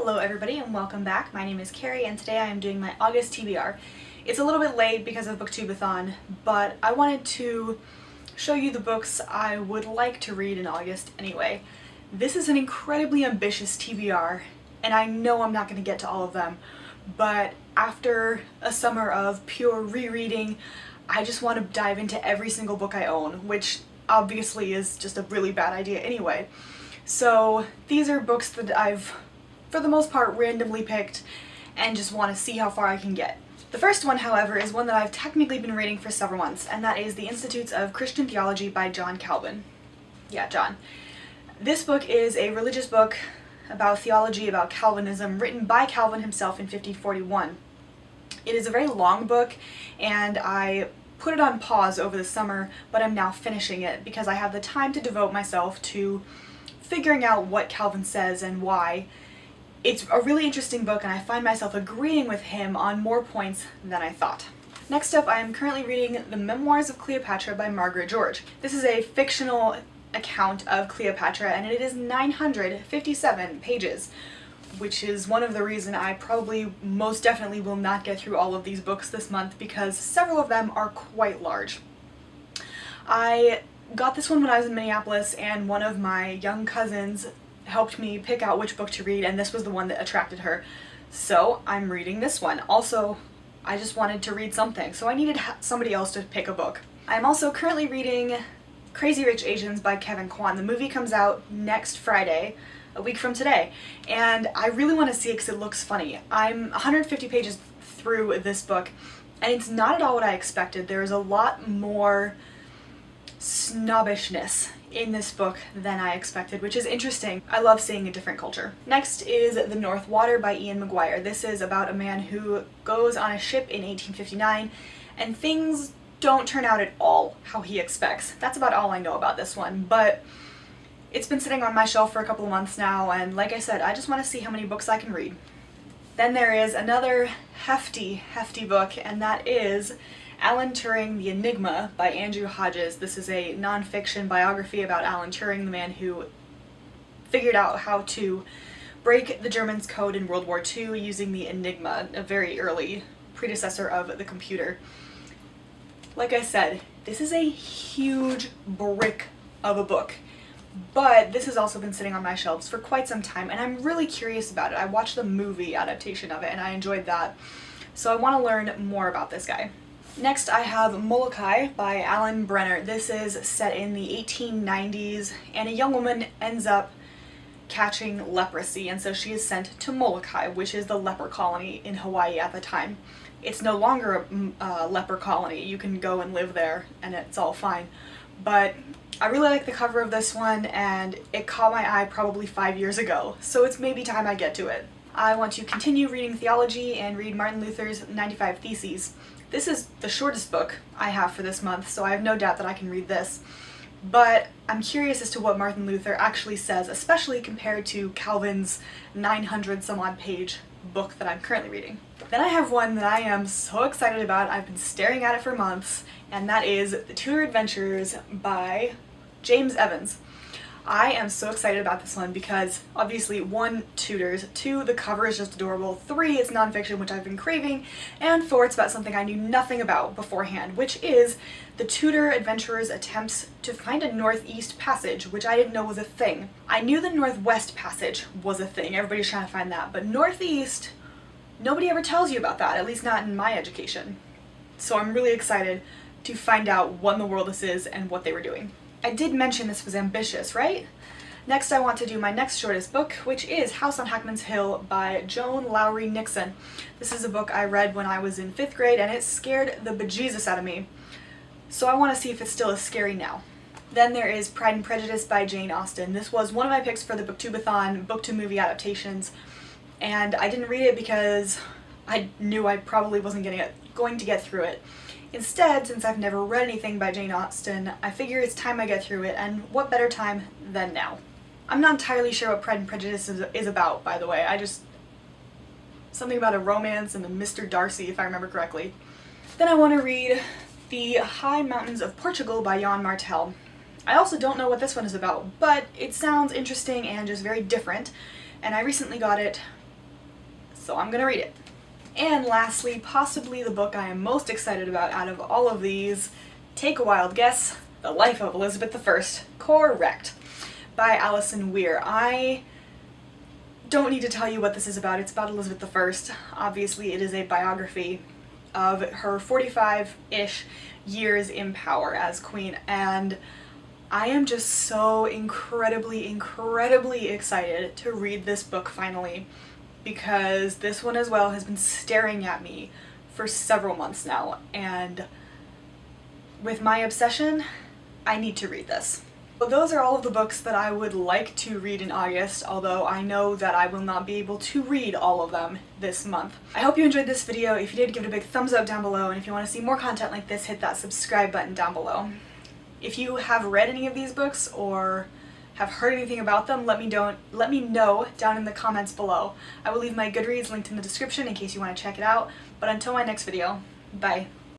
Hello everybody and welcome back. My name is Kari and today I am doing my August TBR. It's a little bit late because of Booktubeathon, but I wanted to show you the books I would like to read in August anyway. This is an incredibly ambitious TBR and I know I'm not going to get to all of them, but after a summer of pure rereading, I just want to dive into every single book I own, which obviously is just a really bad idea anyway. So these are books that I've, for the most part, randomly picked and just want to see how far I can get. The first one, however, is one that I've technically been reading for several months, and that is The Institutes of Christian Theology by John Calvin. Yeah, John. This book is a religious book about theology, about Calvinism, written by Calvin himself in 1541. It is a very long book, and I put it on pause over the summer, but I'm now finishing it because I have the time to devote myself to figuring out what Calvin says and why. It's a really interesting book and I find myself agreeing with him on more points than I thought. Next up, I am currently reading The Memoirs of Cleopatra by Margaret George. This is a fictional account of Cleopatra and it is 957 pages, which is one of the reasons I probably most definitely will not get through all of these books this month because several of them are quite large. I got this one when I was in Minneapolis and one of my young cousins helped me pick out which book to read and this was the one that attracted her. So I'm reading this one. Also, I just wanted to read something, so I needed somebody else to pick a book. I'm also currently reading Crazy Rich Asians by Kevin Kwan. The movie comes out next Friday, a week from today, and I really want to see it because it looks funny. I'm 150 pages through this book and it's not at all what I expected. There is a lot more snobbishness in this book than I expected, which is interesting. I love seeing a different culture. Next is The North Water by Ian McGuire. This is about a man who goes on a ship in 1859 and things don't turn out at all how he expects. That's about all I know about this one, but it's been sitting on my shelf for a couple of months now and like I said, I just want to see how many books I can read. Then there is another hefty book and that is Alan Turing, The Enigma by Andrew Hodges. This is a non-fiction biography about Alan Turing, the man who figured out how to break the Germans' code in World War II using the Enigma, a very early predecessor of the computer. Like I said, this is a huge brick of a book, but this has also been sitting on my shelves for quite some time and I'm really curious about it. I watched the movie adaptation of it and I enjoyed that, so I want to learn more about this guy. Next I have Molokai by Alan Brenner. This is set in the 1890s and a young woman ends up catching leprosy and so she is sent to Molokai, which is the leper colony in Hawaii at the time. It's no longer a leper colony. You can go and live there and it's all fine. But I really like the cover of this one and it caught my eye probably 5 years ago, so it's maybe time I get to it. I want to continue reading theology and read Martin Luther's 95 Theses. This is the shortest book I have for this month, so I have no doubt that I can read this. But I'm curious as to what Martin Luther actually says, especially compared to Calvin's 900 some odd page book that I'm currently reading. Then I have one that I am so excited about. I've been staring at it for months, and that is The Tudor Adventures by James Evans. I am so excited about this one because obviously 1, Tudors, 2, the cover is just adorable, 3, it's nonfiction, which I've been craving, and 4, it's about something I knew nothing about beforehand, which is the Tudor adventurers' attempts to find a northeast passage, which I didn't know was a thing. I knew the northwest passage was a thing, everybody's trying to find that, but northeast, nobody ever tells you about that, at least not in my education. So I'm really excited to find out what in the world this is and what they were doing. I did mention this was ambitious, right? Next I want to do my next shortest book, which is House on Hackman's Hill by Joan Lowry Nixon. This is a book I read when I was in 5th grade and it scared the bejesus out of me. So I want to see if it's still as scary now. Then there is Pride and Prejudice by Jane Austen. This was one of my picks for the Booktubeathon book to movie adaptations and I didn't read it because I knew I probably wasn't going to get through it. Instead, since I've never read anything by Jane Austen, I figure it's time I get through it, and what better time than now. I'm not entirely sure what Pride and Prejudice is about, by the way. Something about a romance and a Mr. Darcy, if I remember correctly. Then I want to read The High Mountains of Portugal by Jan Martel. I also don't know what this one is about, but it sounds interesting and just very different, and I recently got it so I'm gonna read it. And lastly, possibly the book I am most excited about out of all of these, take a wild guess, The Life of Elizabeth I, correct, by Alison Weir. I don't need to tell you what this is about. It's about Elizabeth I. Obviously, it is a biography of her 45-ish years in power as queen, and I am just so incredibly excited to read this book finally, because this one as well has been staring at me for several months now, and with my obsession, I need to read this. So those are all of the books that I would like to read in August, although I know that I will not be able to read all of them this month. I hope you enjoyed this video. If you did, give it a big thumbs up down below, and if you want to see more content like this, hit that subscribe button down below. If you have read any of these books or have heard anything about them, let me know down in the comments below. I will leave my Goodreads linked in the description in case you want to check it out, but until my next video, bye.